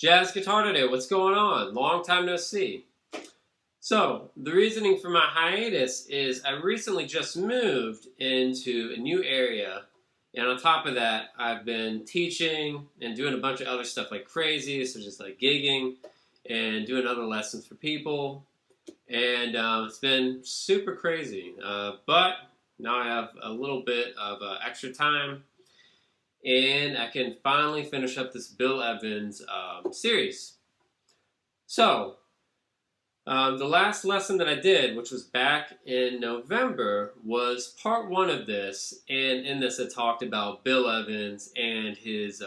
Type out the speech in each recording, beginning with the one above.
Jazz guitar today, what's going on? Long time no see. So, the reasoning for my hiatus is I recently just moved into a new area, and on top of that, I've been teaching and doing a bunch of other stuff like crazy, such as like gigging and doing other lessons for people, and it's been super crazy, but now I have a little bit of extra time, and I can finally finish up this Bill Evans series. So, the last lesson that I did, which was back in November, was part one of this, and in this I talked about Bill Evans and his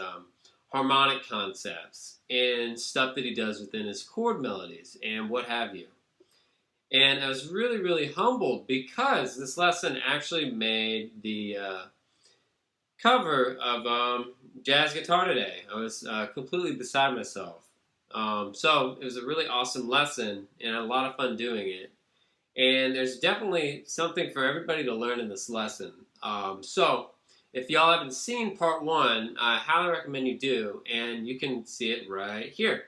harmonic concepts and stuff that he does within his chord melodies and what have you. And I was really, really humbled because this lesson actually made the cover of Jazz Guitar Today. I was completely beside myself. So it was a really awesome lesson and a lot of fun doing it. And there's definitely something for everybody to learn in this lesson. So if y'all haven't seen part one, I highly recommend you do, and you can see it right here.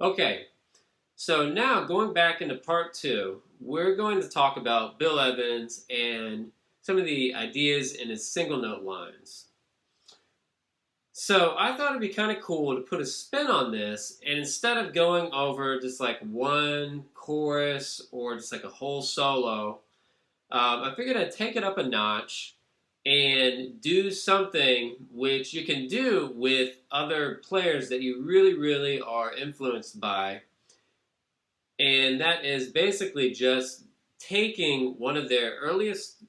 Okay, so now going back into part two, we're going to talk about Bill Evans and some of the ideas in his single note lines. So I thought it'd be kind of cool to put a spin on this, and instead of going over just like one chorus or just like a whole solo, I figured I'd take it up a notch and do something which you can do with other players that you really, really are influenced by. And that is basically just taking one of their earliest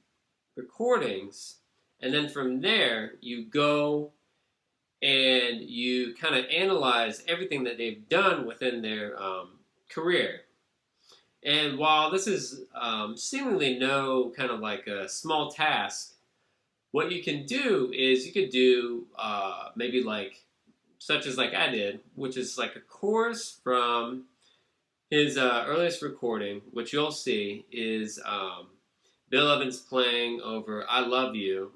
recordings, and then from there you go and you kind of analyze everything that they've done within their career. And while this is seemingly no kind of like a small task, what you can do is you could do maybe like, such as like I did, which is like a chorus from his earliest recording, which you'll see is Bill Evans playing over I Love You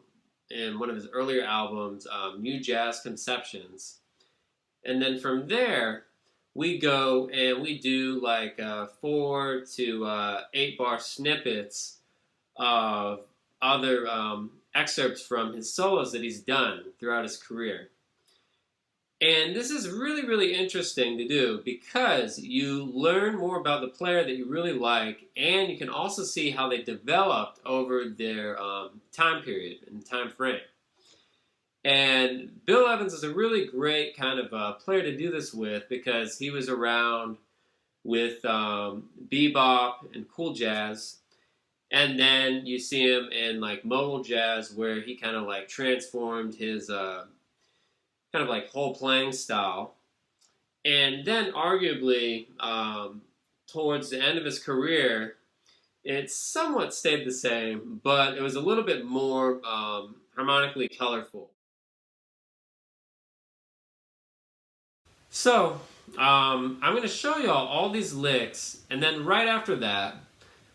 in one of his earlier albums, New Jazz Conceptions. And then from there, we go and we do like 4 to 8 bar snippets of other excerpts from his solos that he's done throughout his career. And this is really, really interesting to do because you learn more about the player that you really like, and you can also see how they developed over their time period and time frame. And Bill Evans is a really great kind of player to do this with because he was around with bebop and cool jazz. And then you see him in like modal jazz where he kind of like transformed his kind of like whole playing style. And then arguably towards the end of his career, it somewhat stayed the same, but it was a little bit more harmonically colorful. So I'm going to show y'all all these licks, and then right after that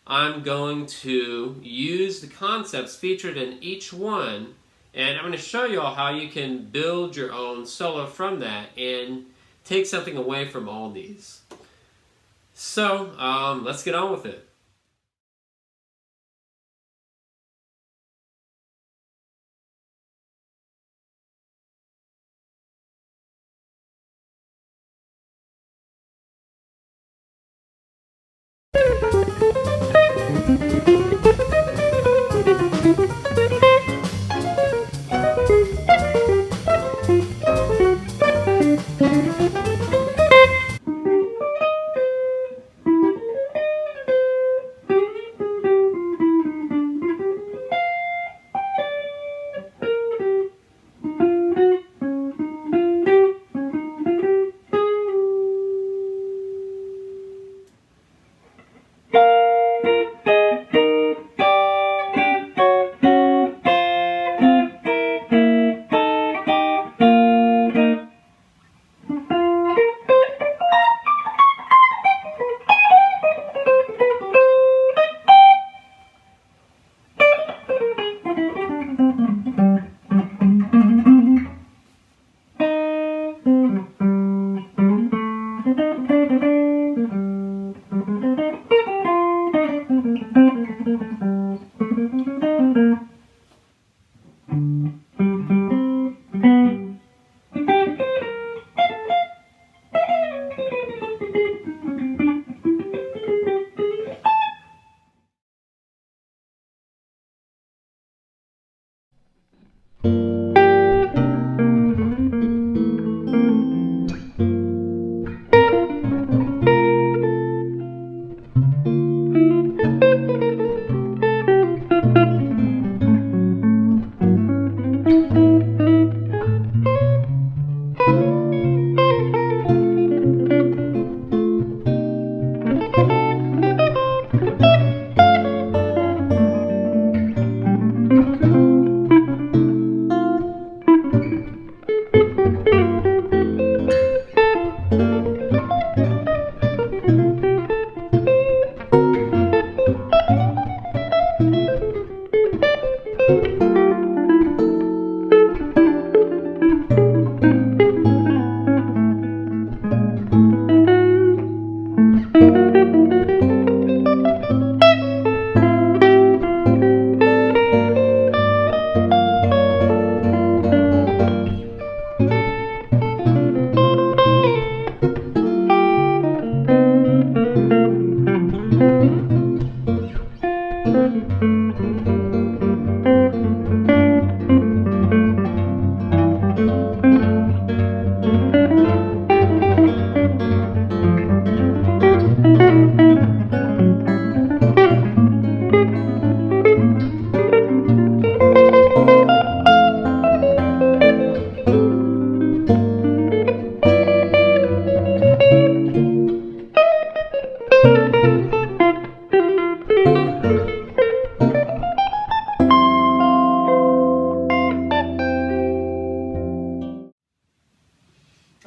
I'm going to use the concepts featured in each one, and I'm going to show you all how you can build your own solo from that and take something away from all these. So, let's get on with it.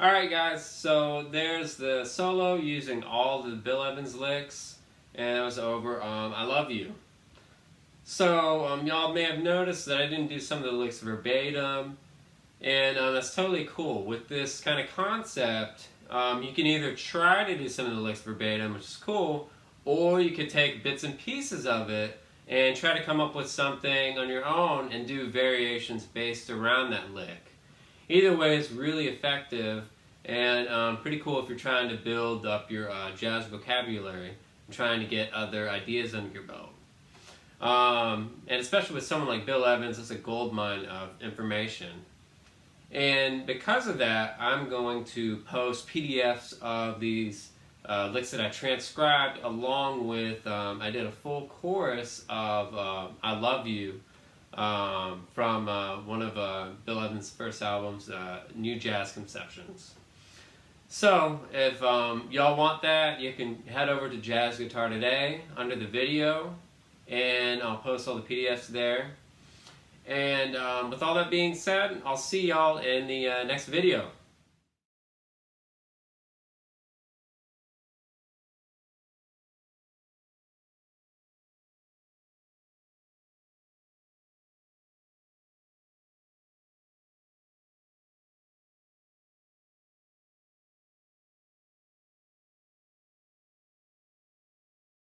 Alright guys, so there's the solo using all the Bill Evans licks, and it was over I Love You. So y'all may have noticed that I didn't do some of the licks verbatim, and that's totally cool. With this kind of concept, you can either try to do some of the licks verbatim, which is cool, or you could take bits and pieces of it and try to come up with something on your own and do variations based around that lick. Either way is really effective and pretty cool if you're trying to build up your jazz vocabulary and trying to get other ideas under your belt. And especially with someone like Bill Evans, it's a goldmine of information. And because of that, I'm going to post PDFs of these licks that I transcribed, along with, I did a full chorus of I Love You from one of Bill Evans' first albums, New Jazz Conceptions. So, if y'all want that, you can head over to Jazz Guitar Today under the video, and I'll post all the PDFs there. And with all that being said, I'll see y'all in the next video.